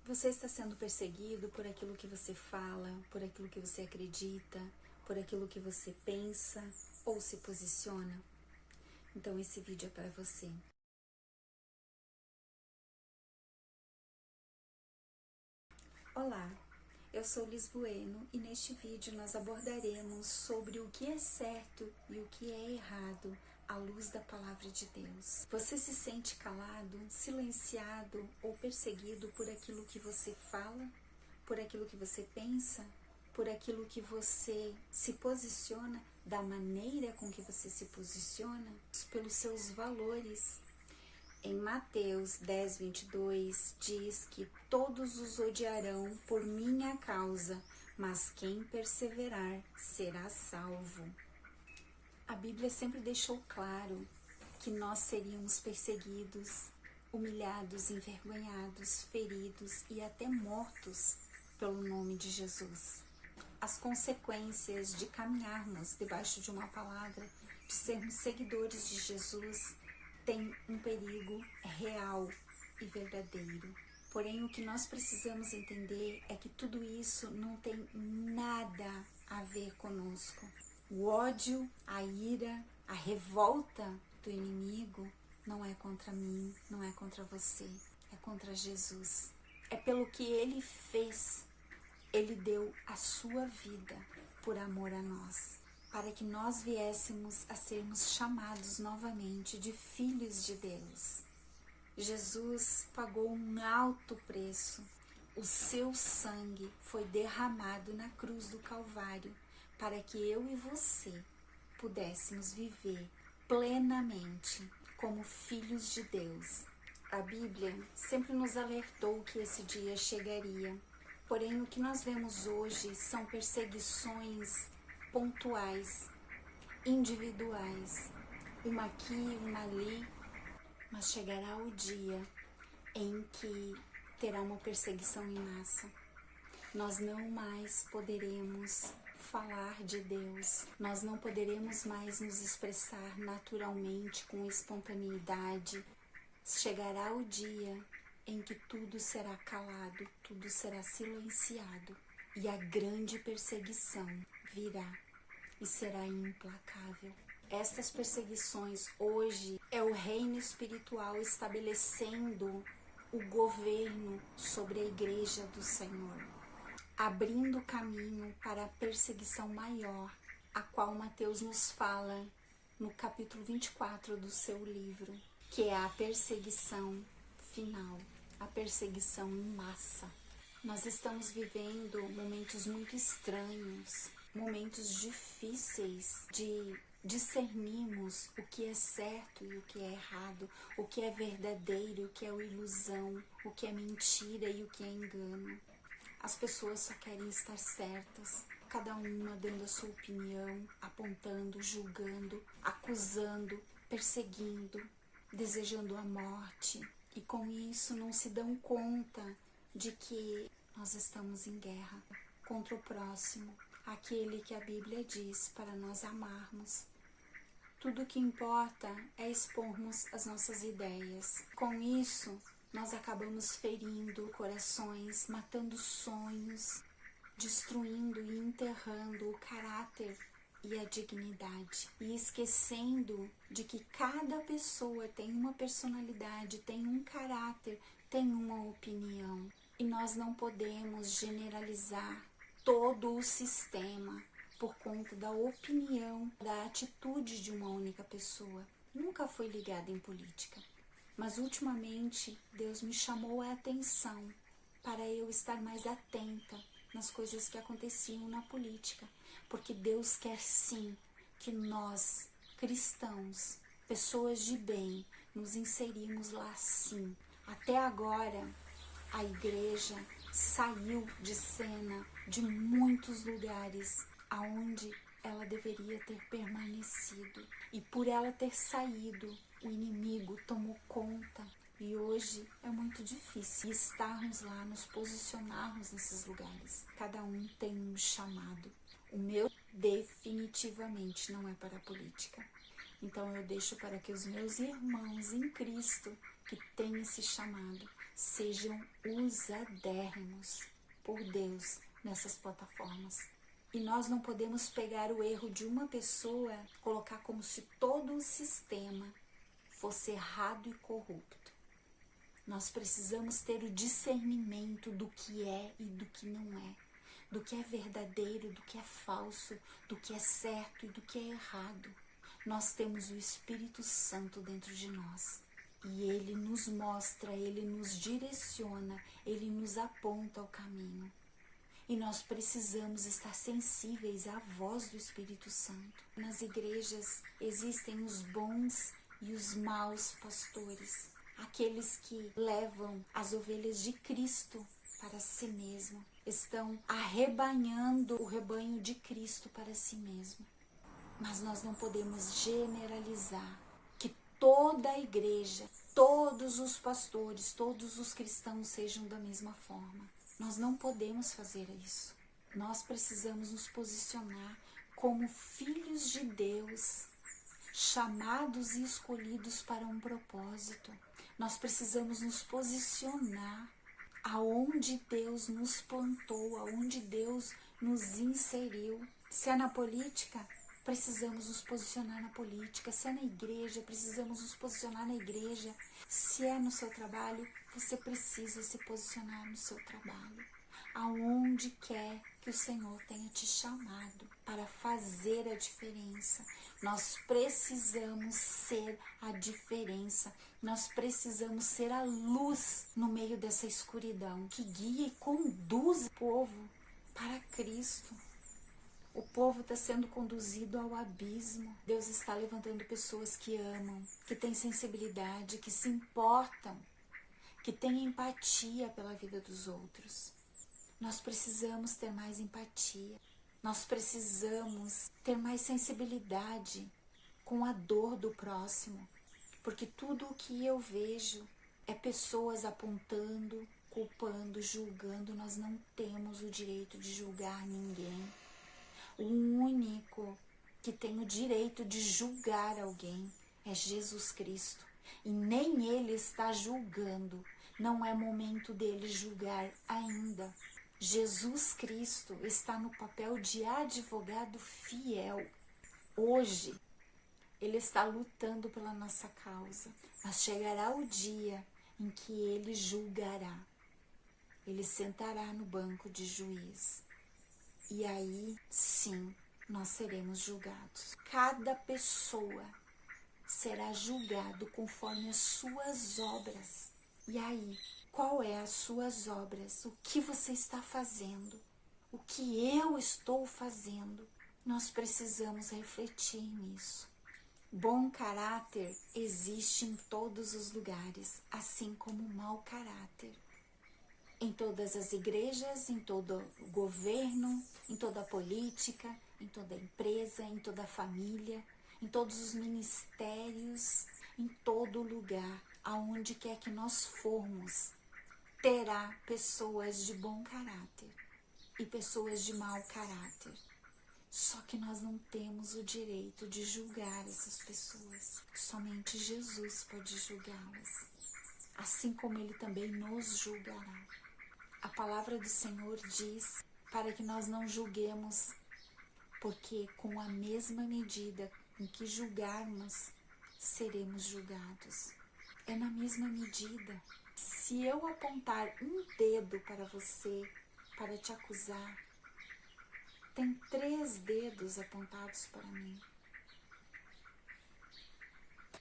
Você está sendo perseguido por aquilo que você fala, por aquilo que você acredita, por aquilo que você pensa ou se posiciona? Então esse vídeo é para você. Olá, eu sou Liz Bueno e neste vídeo nós abordaremos sobre o que é certo e o que é errado à luz da palavra de Deus. Você se sente calado, silenciado ou perseguido por aquilo que você fala, por aquilo que você pensa, por aquilo que você se posiciona, da maneira com que você se posiciona, pelos seus valores? Em Mateus 10, 22, diz que todos os odiarão por minha causa, mas quem perseverar será salvo. A Bíblia sempre deixou claro que nós seríamos perseguidos, humilhados, envergonhados, feridos e até mortos pelo nome de Jesus. As consequências de caminharmos debaixo de uma palavra, de sermos seguidores de Jesus, tem um perigo real e verdadeiro. Porém, o que nós precisamos entender é que tudo isso não tem nada a ver conosco. O ódio, a ira, a revolta do inimigo não é contra mim, não é contra você, é contra Jesus. É pelo que ele fez. Ele deu a sua vida por amor a nós, para que nós viéssemos a sermos chamados novamente de filhos de Deus. Jesus pagou um alto preço. O seu sangue foi derramado na cruz do Calvário para que eu e você pudéssemos viver plenamente como filhos de Deus. A Bíblia sempre nos alertou que esse dia chegaria. Porém, o que nós vemos hoje são perseguições pontuais, individuais, uma aqui, uma ali, mas chegará o dia em que terá uma perseguição em massa. Nós não mais poderemos falar de Deus, nós não poderemos mais nos expressar naturalmente, com espontaneidade. Chegará o dia em que tudo será calado, tudo será silenciado e a grande perseguição virá e será implacável. Estas perseguições hoje é o reino espiritual estabelecendo o governo sobre a igreja do Senhor, abrindo caminho para a perseguição maior, a qual Mateus nos fala no capítulo 24 do seu livro, que é a perseguição final, a perseguição em massa. Nós estamos vivendo momentos muito estranhos, momentos difíceis de discernirmos o que é certo e o que é errado, o que é verdadeiro, o que é ilusão, o que é mentira e o que é engano. As pessoas só querem estar certas, cada uma dando a sua opinião, apontando, julgando, acusando, perseguindo, desejando a morte. E com isso não se dão conta de que nós estamos em guerra contra o próximo, aquele que a Bíblia diz para nós amarmos. Tudo o que importa é expormos as nossas ideias. Com isso, nós acabamos ferindo corações, matando sonhos, destruindo e enterrando o caráter e a dignidade, e esquecendo de que cada pessoa tem uma personalidade, tem um caráter, tem uma opinião, e nós não podemos generalizar todo o sistema por conta da opinião, da atitude de uma única pessoa. Nunca fui ligada em política, mas ultimamente Deus me chamou a atenção para eu estar mais atenta nas coisas que aconteciam na política, porque Deus quer sim que nós, cristãos, pessoas de bem, nos inserimos lá sim. Até agora, a igreja saiu de cena de muitos lugares aonde ela deveria ter permanecido. E por ela ter saído, o inimigo tomou conta. E hoje é muito difícil estarmos lá, nos posicionarmos nesses lugares. Cada um tem um chamado. O meu definitivamente não é para a política. Então eu deixo para que os meus irmãos em Cristo, que têm esse chamado, sejam usadérrimos por Deus nessas plataformas. E nós não podemos pegar o erro de uma pessoa, colocar como se todo o sistema fosse errado e corrupto. Nós precisamos ter o discernimento do que é e do que não é, do que é verdadeiro, do que é falso, do que é certo e do que é errado. Nós temos o Espírito Santo dentro de nós e Ele nos mostra, Ele nos direciona, Ele nos aponta o caminho. E nós precisamos estar sensíveis à voz do Espírito Santo. Nas igrejas existem os bons e os maus pastores, aqueles que levam as ovelhas de Cristo para si mesmo, estão arrebanhando o rebanho de Cristo para si mesmo. Mas nós não podemos generalizar que toda a igreja, todos os pastores, todos os cristãos sejam da mesma forma. Nós não podemos fazer isso. Nós precisamos nos posicionar como filhos de Deus, chamados e escolhidos para um propósito. Nós precisamos nos posicionar aonde Deus nos plantou, aonde Deus nos inseriu. Se é na política, precisamos nos posicionar na política. Se é na igreja, precisamos nos posicionar na igreja. Se é no seu trabalho, você precisa se posicionar no seu trabalho. Aonde quer que o Senhor tenha te chamado para fazer a diferença. Nós precisamos ser a diferença. Nós precisamos ser a luz no meio dessa escuridão que guia e conduz o povo para Cristo. O povo está sendo conduzido ao abismo. Deus está levantando pessoas que amam, que têm sensibilidade, que se importam, que têm empatia pela vida dos outros. Nós precisamos ter mais empatia. Nós precisamos ter mais sensibilidade com a dor do próximo. Porque tudo o que eu vejo é pessoas apontando, culpando, julgando. Nós não temos o direito de julgar ninguém. O único que tem o direito de julgar alguém é Jesus Cristo. E nem Ele está julgando. Não é momento dele julgar ainda. Jesus Cristo está no papel de advogado fiel. Hoje, Ele está lutando pela nossa causa. Mas chegará o dia em que Ele julgará. Ele sentará no banco de juiz. E aí, sim, nós seremos julgados. Cada pessoa será julgado conforme as suas obras. E aí, qual é as suas obras? O que você está fazendo? O que eu estou fazendo? Nós precisamos refletir nisso. Bom caráter existe em todos os lugares, assim como mau caráter. Em todas as igrejas, em todo o governo, em toda a política, em toda a empresa, em toda a família, em todos os ministérios, em todo lugar, aonde quer que nós formos, terá pessoas de bom caráter e pessoas de mau caráter. Só que nós não temos o direito de julgar essas pessoas. Somente Jesus pode julgá-las, assim como Ele também nos julgará. A palavra do Senhor diz para que nós não julguemos, porque com a mesma medida em que julgarmos, seremos julgados. É na mesma medida. Se eu apontar um dedo para você, para te acusar, tem 3 dedos apontados para mim.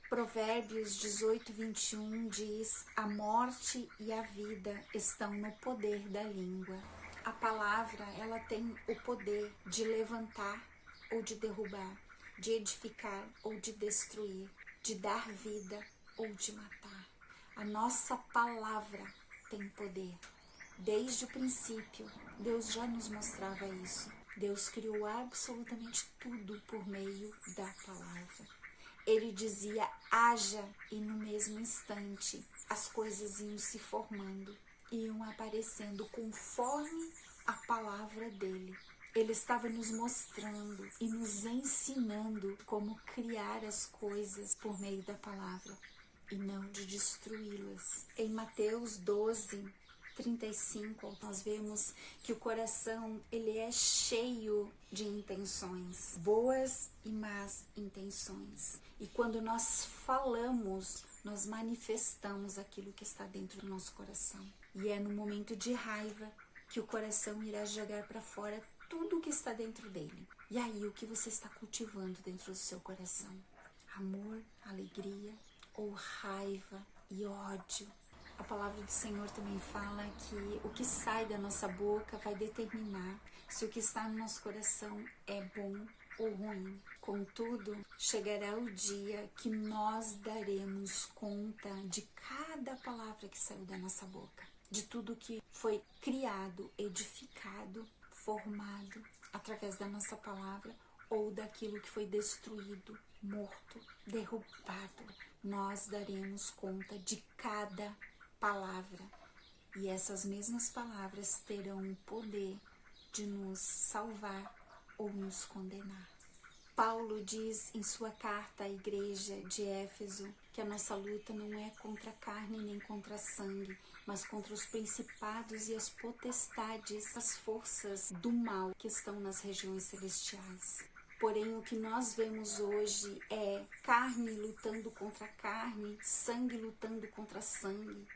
Provérbios 18:21 diz: a morte e a vida estão no poder da língua. A palavra, ela tem o poder de levantar ou de derrubar, de edificar ou de destruir, de dar vida ou de matar. A nossa palavra tem poder. Desde o princípio, Deus já nos mostrava isso. Deus criou absolutamente tudo por meio da palavra. Ele dizia, haja, e no mesmo instante as coisas iam se formando, iam aparecendo conforme a palavra dele. Ele estava nos mostrando e nos ensinando como criar as coisas por meio da palavra. e não de destruí-las. Em Mateus 12:35, nós vemos que o coração ele é cheio de intenções, boas e más intenções. E quando nós falamos, nós manifestamos aquilo que está dentro do nosso coração. E é no momento de raiva que o coração irá jogar para fora tudo o que está dentro dele. E aí, o que você está cultivando dentro do seu coração? Amor, alegria ou raiva e ódio? A palavra do Senhor também fala que o que sai da nossa boca vai determinar se o que está no nosso coração é bom ou ruim. Contudo, chegará o dia que nós daremos conta de cada palavra que saiu da nossa boca, de tudo que foi criado, edificado, formado através da nossa palavra ou daquilo que foi destruído, morto, derrubado. Nós daremos conta de cada palavra e essas mesmas palavras terão o poder de nos salvar ou nos condenar. Paulo diz em sua carta à igreja de Éfeso que a nossa luta não é contra a carne nem contra sangue, mas contra os principados e as potestades, as forças do mal que estão nas regiões celestiais. Porém, o que nós vemos hoje é carne lutando contra carne, sangue lutando contra sangue.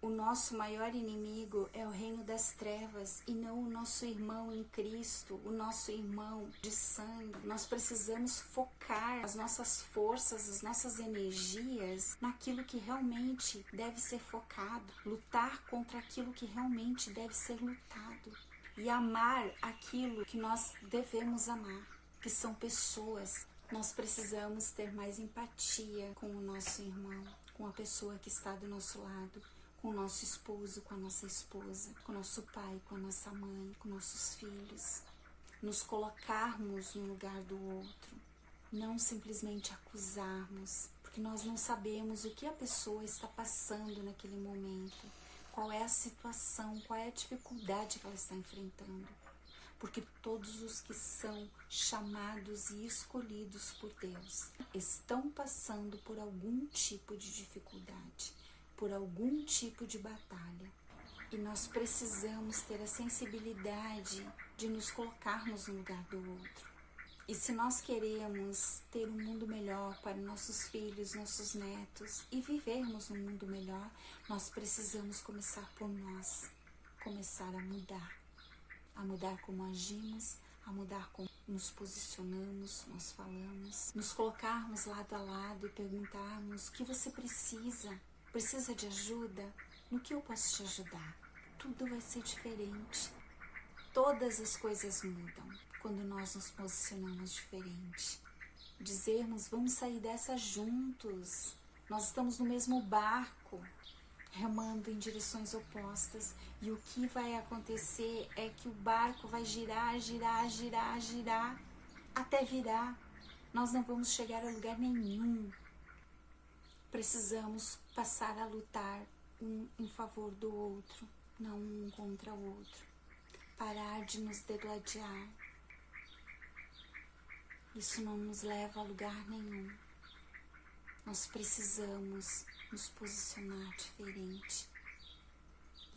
O nosso maior inimigo é o reino das trevas e não o nosso irmão em Cristo, o nosso irmão de sangue. Nós precisamos focar as nossas forças, as nossas energias naquilo que realmente deve ser focado, lutar contra aquilo que realmente deve ser lutado e amar aquilo que nós devemos amar, que são pessoas. Nós precisamos ter mais empatia com o nosso irmão, com a pessoa que está do nosso lado, com o nosso esposo, com a nossa esposa, com o nosso pai, com a nossa mãe, com nossos filhos. Nos colocarmos no lugar do outro, não simplesmente acusarmos, porque nós não sabemos o que a pessoa está passando naquele momento, qual é a situação, qual é a dificuldade que ela está enfrentando. Porque todos os que são chamados e escolhidos por Deus estão passando por algum tipo de dificuldade, por algum tipo de batalha. E nós precisamos ter a sensibilidade de nos colocarmos no lugar do outro. E se nós queremos ter um mundo melhor para nossos filhos, nossos netos e vivermos um mundo melhor, nós precisamos começar por nós, começar a mudar como agimos, a mudar como nos posicionamos, nós falamos, nos colocarmos lado a lado e perguntarmos o que você precisa. Precisa de ajuda? No que eu posso te ajudar? Tudo vai ser diferente. Todas as coisas mudam quando nós nos posicionamos diferente. Dizermos, vamos sair dessa juntos. Nós estamos no mesmo barco, remando em direções opostas. E o que vai acontecer é que o barco vai girar, girar, girar, girar, até virar. Nós não vamos chegar a lugar nenhum. Precisamos passar a lutar um em favor do outro, não um contra o outro. Parar de nos degladiar. Isso não nos leva a lugar nenhum. Nós precisamos nos posicionar diferente.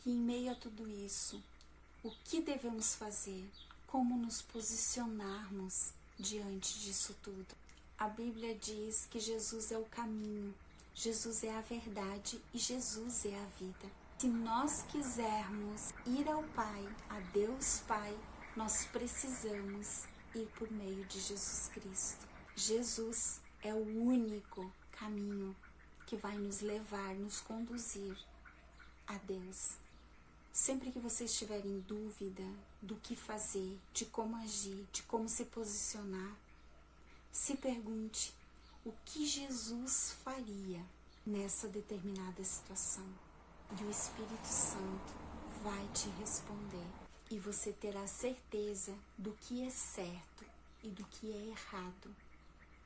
E em meio a tudo isso, o que devemos fazer? Como nos posicionarmos diante disso tudo? A Bíblia diz que Jesus é o caminho, Jesus é a verdade e Jesus é a vida. Se nós quisermos ir ao Pai, a Deus Pai, nós precisamos ir por meio de Jesus Cristo. Jesus é o único caminho que vai nos levar, nos conduzir a Deus. Sempre que você estiver em dúvida do que fazer, de como agir, de como se posicionar, se pergunte o que Jesus faria nessa determinada situação. E o Espírito Santo vai te responder. E você terá certeza do que é certo e do que é errado,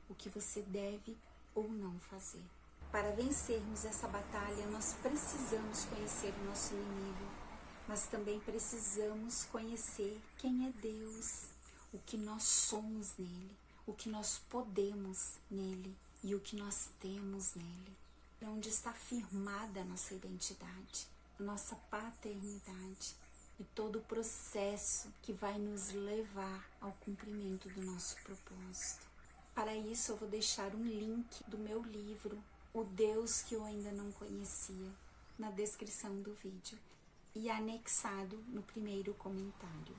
o que você deve ou não fazer. Para vencermos essa batalha, nós precisamos conhecer o nosso inimigo, mas também precisamos conhecer quem é Deus, o que nós somos nele, o que nós podemos nele e o que nós temos nele. onde está firmada a nossa identidade, nossa paternidade e todo o processo que vai nos levar ao cumprimento do nosso propósito. Para isso eu vou deixar um link do meu livro, O Deus que eu ainda não conhecia, na descrição do vídeo e anexado no primeiro comentário.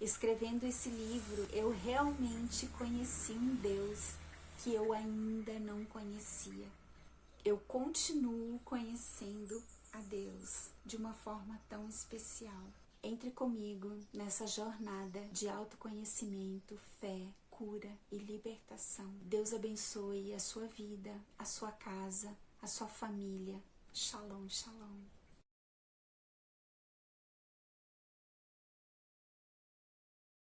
Escrevendo esse livro, eu realmente conheci um Deus que eu ainda não conhecia. Eu continuo conhecendo a Deus de uma forma tão especial. Entre comigo nessa jornada de autoconhecimento, fé, cura e libertação. Deus abençoe a sua vida, a sua casa, a sua família. Shalom, shalom.